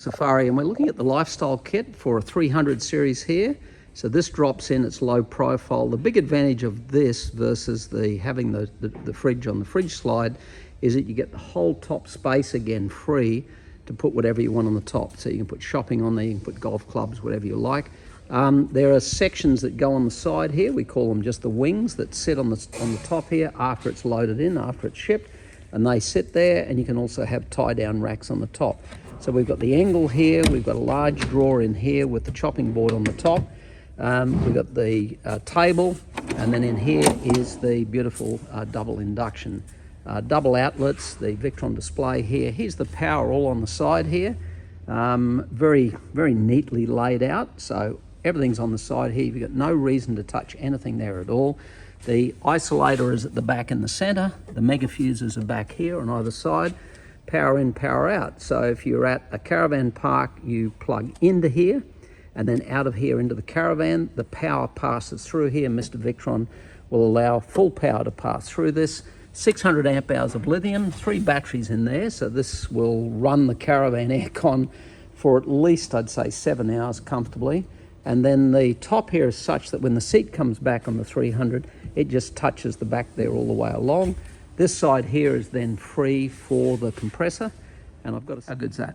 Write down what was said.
Safari, and we're looking at the lifestyle kit for a 300 series here. So this drops in, it's low profile. The big advantage of this versus having the fridge on the fridge slide is that you get the whole top space again free to put whatever you want on the top. So you can put shopping on there, you can put golf clubs, whatever you like. There are sections that go on the side here. We call them just the wings that sit on the top here after it's loaded in, after it's shipped, and they sit there, and you can also have tie-down racks on the top. So we've got the Engel here, we've got a large drawer in here with the chopping board on the top. We've got the table, and then in here is the beautiful double induction. Double outlets, the Victron display here. Here's the power all on the side here. Very, very neatly laid out. So everything's on the side here. You've got no reason to touch anything there at all. The isolator is at the back in the center. The mega fuses are back here on either side. Power in, power out. So if you're at a caravan park, you plug into here and then out of here into the caravan. The power passes through here. Mr. Victron will allow full power to pass through this. 600 amp hours of lithium, 3 batteries in there. So this will run the caravan aircon for at least, I'd say, 7 hours comfortably. And then the top here is such that when the seat comes back on the 300, it just touches the back there all the way along. This side here is then free for the compressor, and I've got how good's that?